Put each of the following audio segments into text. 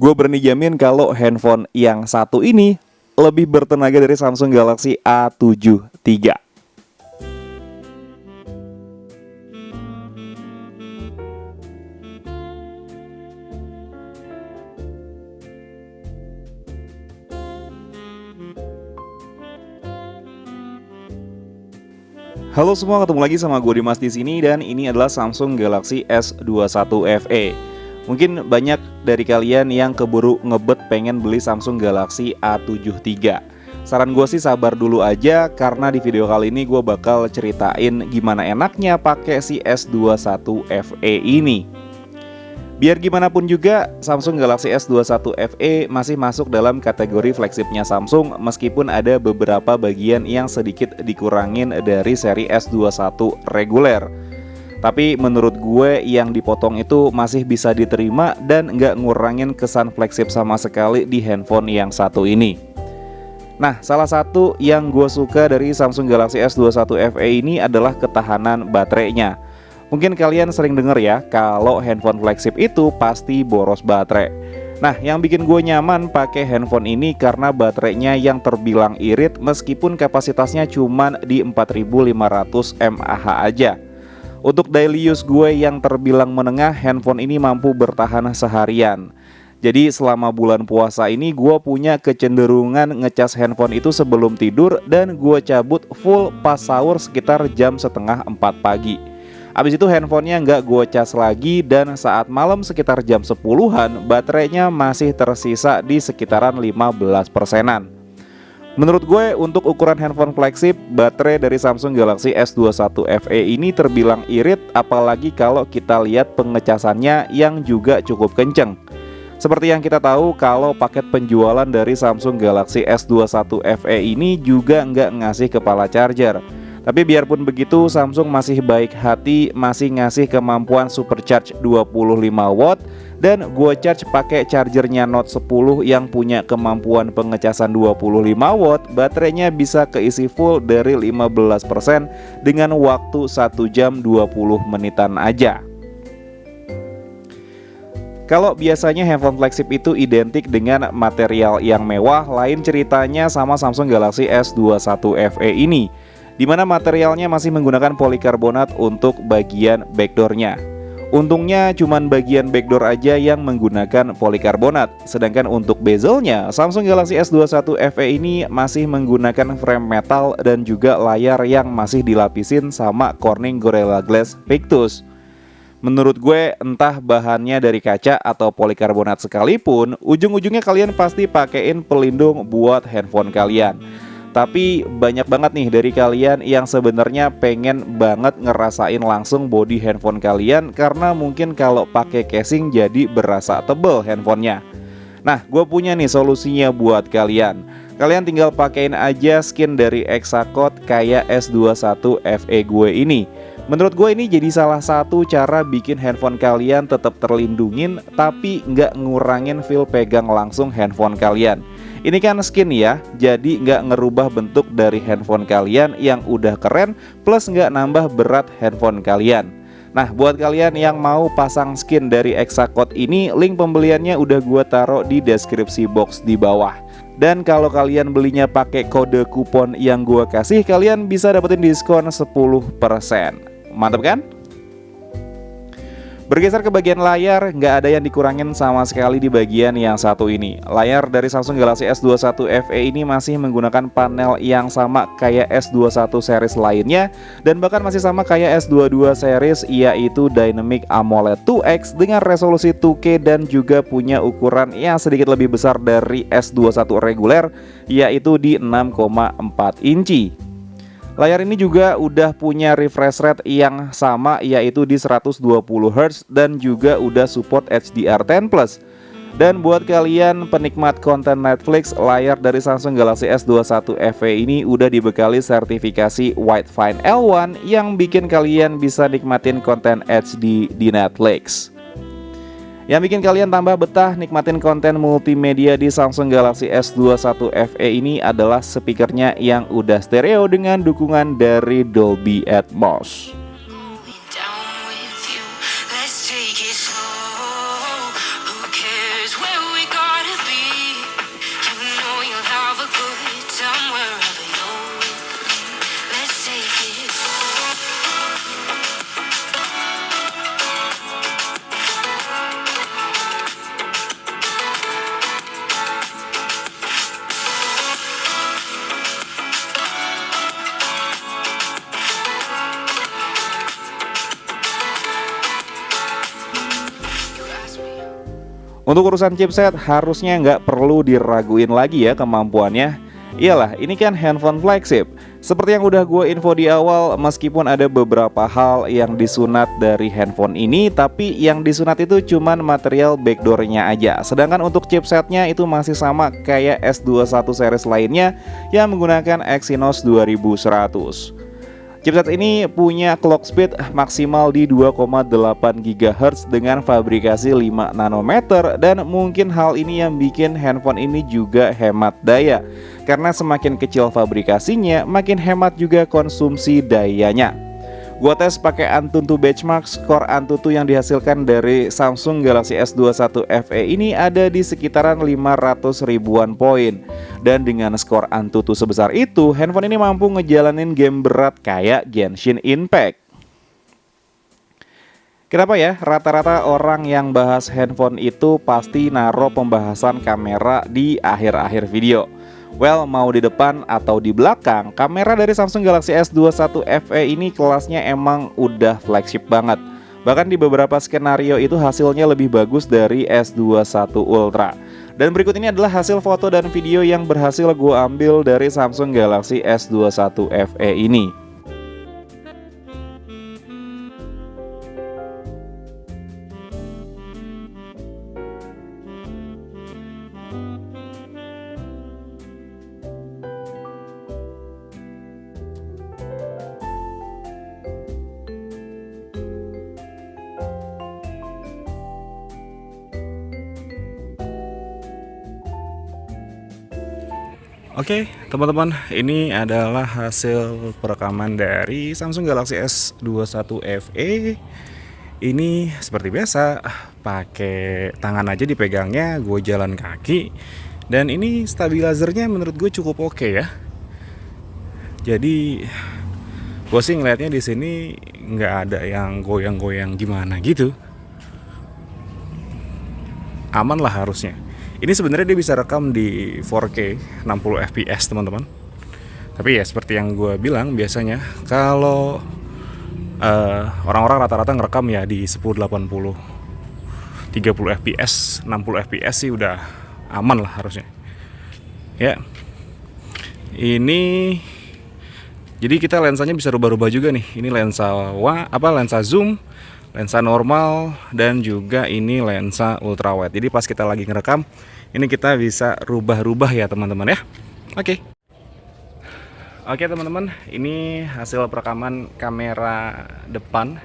Gue berani jamin kalau handphone yang satu ini lebih bertenaga dari Samsung Galaxy A7 III. Halo semua, ketemu lagi sama gue Dimas di sini dan ini adalah Samsung Galaxy S21 FE. Mungkin banyak dari kalian yang keburu ngebet pengen beli Samsung Galaxy A7 III. Saran gue sih sabar dulu aja karena di video kali ini gue bakal ceritain gimana enaknya pakai si S21 FE ini. Biar gimana pun juga, Samsung Galaxy S21 FE masih masuk dalam kategori flagshipnya Samsung meskipun ada beberapa bagian yang sedikit dikurangin dari seri S21 reguler. Tapi menurut gue yang dipotong itu masih bisa diterima dan nggak ngurangin kesan flagship sama sekali di handphone yang satu ini. Nah, salah satu yang gue suka dari Samsung Galaxy S21 FE ini adalah ketahanan baterainya. Mungkin kalian sering dengar ya, kalau handphone flagship itu pasti boros baterai. Nah, yang bikin gue nyaman pakai handphone ini karena baterainya yang terbilang irit meskipun kapasitasnya cuma di 4500 mAh aja. Untuk daily use gue yang terbilang menengah, handphone ini mampu bertahan seharian. Jadi selama bulan puasa ini gue punya kecenderungan ngecas handphone itu sebelum tidur dan gue cabut full pas sahur sekitar jam setengah 4 pagi. Abis itu handphonenya nggak gue cas lagi dan saat malam sekitar jam 10-an baterainya masih tersisa di sekitaran 15%-an. Menurut gue untuk ukuran handphone flagship, baterai dari Samsung Galaxy S21 FE ini terbilang irit apalagi kalau kita lihat pengecasannya yang juga cukup kenceng. Seperti yang kita tahu kalau paket penjualan dari Samsung Galaxy S21 FE ini juga nggak ngasih kepala charger. Tapi biarpun begitu, Samsung masih baik hati, masih ngasih kemampuan supercharge 25 watt dan gue charge pakai chargernya Note 10 yang punya kemampuan pengecasan 25 watt. Baterainya bisa keisi full dari 15% dengan waktu 1 jam 20 menitan aja. Kalau biasanya handphone flagship itu identik dengan material yang mewah, lain ceritanya sama Samsung Galaxy S21 FE ini, di mana materialnya masih menggunakan polikarbonat untuk bagian backdoornya. Untungnya cuman bagian backdoor aja yang menggunakan polikarbonat. Sedangkan untuk bezelnya, Samsung Galaxy S21 FE ini masih menggunakan frame metal dan juga layar yang masih dilapisin sama Corning Gorilla Glass Victus. Menurut gue entah bahannya dari kaca atau polikarbonat sekalipun, ujung-ujungnya kalian pasti pakein pelindung buat handphone kalian. Tapi banyak banget nih dari kalian yang sebenarnya pengen banget ngerasain langsung body handphone kalian karena mungkin kalau pakai casing jadi berasa tebel handphonenya. Nah, gue punya nih solusinya buat kalian. Kalian tinggal pakein aja skin dari Exacode kayak S21 FE gue ini. Menurut gue ini jadi salah satu cara bikin handphone kalian tetap terlindungin tapi nggak ngurangin feel pegang langsung handphone kalian. Ini kan skin ya, jadi nggak ngerubah bentuk dari handphone kalian yang udah keren plus nggak nambah berat handphone kalian. Nah, buat kalian yang mau pasang skin dari Exacode ini, link pembeliannya udah gue taruh di deskripsi box di bawah. Dan kalau kalian belinya pakai kode kupon yang gue kasih, kalian bisa dapetin diskon 10%. Mantap kan? Bergeser ke bagian layar, nggak ada yang dikurangin sama sekali di bagian yang satu ini. Layar dari Samsung Galaxy S21 FE ini masih menggunakan panel yang sama kayak S21 series lainnya dan bahkan masih sama kayak S22 series, yaitu Dynamic AMOLED 2X dengan resolusi 2K dan juga punya ukuran yang sedikit lebih besar dari S21 reguler, yaitu di 6,4 inci. Layar ini juga udah punya refresh rate yang sama, yaitu di 120Hz dan juga udah support HDR10+. Dan buat kalian penikmat konten Netflix, layar dari Samsung Galaxy S21 FE ini udah dibekali sertifikasi Widefine L1 yang bikin kalian bisa nikmatin konten HD di Netflix. Yang bikin kalian tambah betah nikmatin konten multimedia di Samsung Galaxy S21 FE ini adalah speakernya yang udah stereo dengan dukungan dari Dolby Atmos. Untuk urusan chipset harusnya nggak perlu diraguin lagi ya kemampuannya. Iyalah, ini kan handphone flagship. Seperti yang udah gue info di awal, meskipun ada beberapa hal yang disunat dari handphone ini, tapi yang disunat itu cuman material backdoornya aja. Sedangkan untuk chipsetnya itu masih sama kayak S21 series lainnya yang menggunakan Exynos 2100. Chipset ini punya clock speed maksimal di 2,8 GHz dengan fabrikasi 5 nanometer, dan mungkin hal ini yang bikin handphone ini juga hemat daya. Karena semakin kecil fabrikasinya, makin hemat juga konsumsi dayanya. Gua tes pakai Antutu benchmark, skor Antutu yang dihasilkan dari Samsung Galaxy S21 FE ini ada di sekitaran 500 ribuan poin. Dan dengan skor Antutu sebesar itu, handphone ini mampu ngejalanin game berat kayak Genshin Impact. Kenapa ya? Rata-rata orang yang bahas handphone itu pasti naruh pembahasan kamera di akhir-akhir video. Well, mau di depan atau di belakang, kamera dari Samsung Galaxy S21 FE ini kelasnya emang udah flagship banget. Bahkan di beberapa skenario itu hasilnya lebih bagus dari S21 Ultra. Dan berikut ini adalah hasil foto dan video yang berhasil gue ambil dari Samsung Galaxy S21 FE ini. Oke, teman-teman, ini adalah hasil perekaman dari Samsung Galaxy S21 FE. Ini seperti biasa, pakai tangan aja dipegangnya, gue jalan kaki. Dan ini stabilizernya menurut gue cukup oke ya. Jadi gue sih ngeliatnya di sini nggak ada yang goyang-goyang gimana gitu. Aman lah harusnya. Ini sebenarnya dia bisa rekam di 4K 60 fps teman-teman. Tapi ya seperti yang gue bilang biasanya, kalau orang-orang rata-rata ngerekam ya di 1080 30 fps 60 fps sih udah aman lah harusnya. Ya. Ini jadi kita lensanya bisa rubah-rubah juga nih. Ini lensa lensa zoom, lensa normal, dan juga ini lensa ultrawide. Jadi pas kita lagi ngerekam, ini kita bisa rubah-rubah ya teman-teman ya. Oke teman-teman, ini hasil perekaman kamera depan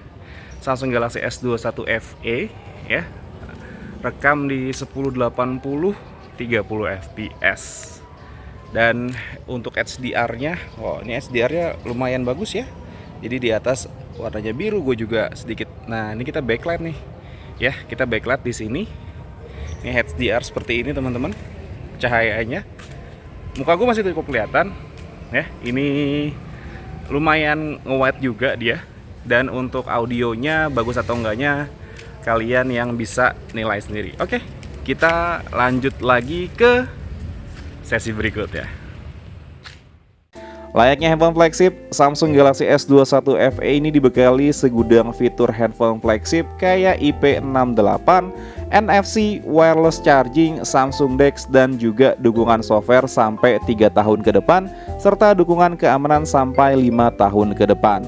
Samsung Galaxy S21 FE ya. Rekam di 1080 30 fps. Dan untuk HDR-nya, ini HDR-nya lumayan bagus ya. Jadi di atas warnanya biru, gue juga sedikit. Nah, ini kita backlight nih. Ya, kita backlight di sini. Ini HDR seperti ini teman-teman. Cahayanya. Muka gue masih cukup kelihatan. Ya, ini lumayan nge-white juga dia. Dan untuk audionya bagus atau enggaknya kalian yang bisa nilai sendiri. Oke, kita lanjut lagi ke sesi berikut ya. Layaknya handphone flagship, Samsung Galaxy S21 FE ini dibekali segudang fitur handphone flagship kayak IP68, NFC, wireless charging, Samsung DeX, dan juga dukungan software sampai 3 tahun ke depan, serta dukungan keamanan sampai 5 tahun ke depan.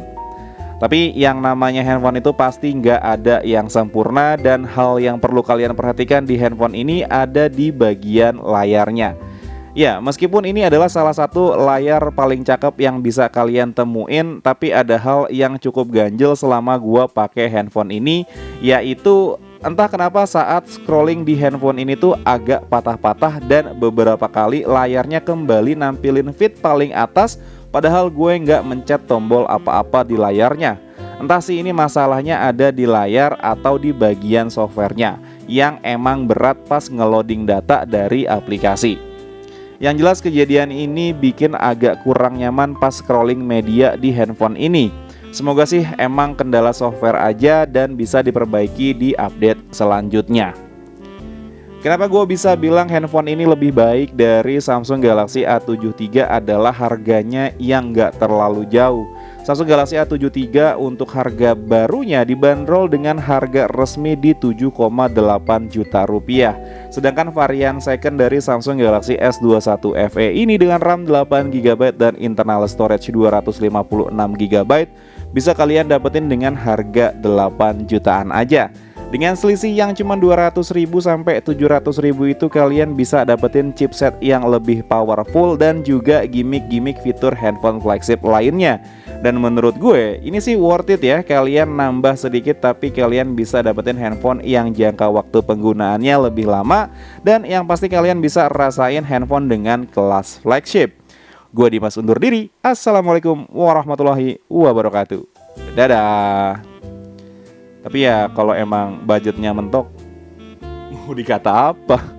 Tapi yang namanya handphone itu pasti nggak ada yang sempurna, dan hal yang perlu kalian perhatikan di handphone ini ada di bagian layarnya. Ya, meskipun ini adalah salah satu layar paling cakep yang bisa kalian temuin, tapi ada hal yang cukup ganjel selama gua pakai handphone ini, yaitu entah kenapa saat scrolling di handphone ini tuh agak patah-patah dan beberapa kali layarnya kembali nampilin feed paling atas, padahal gue nggak mencet tombol apa-apa di layarnya. Entah sih ini masalahnya ada di layar atau di bagian softwarenya yang emang berat pas ngeloading data dari aplikasi. Yang jelas kejadian ini bikin agak kurang nyaman pas scrolling media di handphone ini. Semoga sih emang kendala software aja dan bisa diperbaiki di update selanjutnya. Kenapa gue bisa bilang handphone ini lebih baik dari Samsung Galaxy A73 adalah harganya yang nggak terlalu jauh. Samsung Galaxy A73 untuk harga barunya dibanderol dengan harga resmi di 7,8 juta rupiah. Sedangkan varian second dari Samsung Galaxy S21 FE ini dengan RAM 8GB dan internal storage 256GB bisa kalian dapetin dengan harga 8 jutaan aja. Dengan selisih yang cuma 200.000 sampai 700.000 itu kalian bisa dapetin chipset yang lebih powerful dan juga gimmick-gimmick fitur handphone flagship lainnya. Dan menurut gue ini sih worth it ya, kalian nambah sedikit tapi kalian bisa dapetin handphone yang jangka waktu penggunaannya lebih lama, dan yang pasti kalian bisa rasain handphone dengan kelas flagship. Gue Dimas undur diri. Assalamualaikum warahmatullahi wabarakatuh. Dadah. Tapi ya kalau emang budgetnya mentok, mau dikata apa?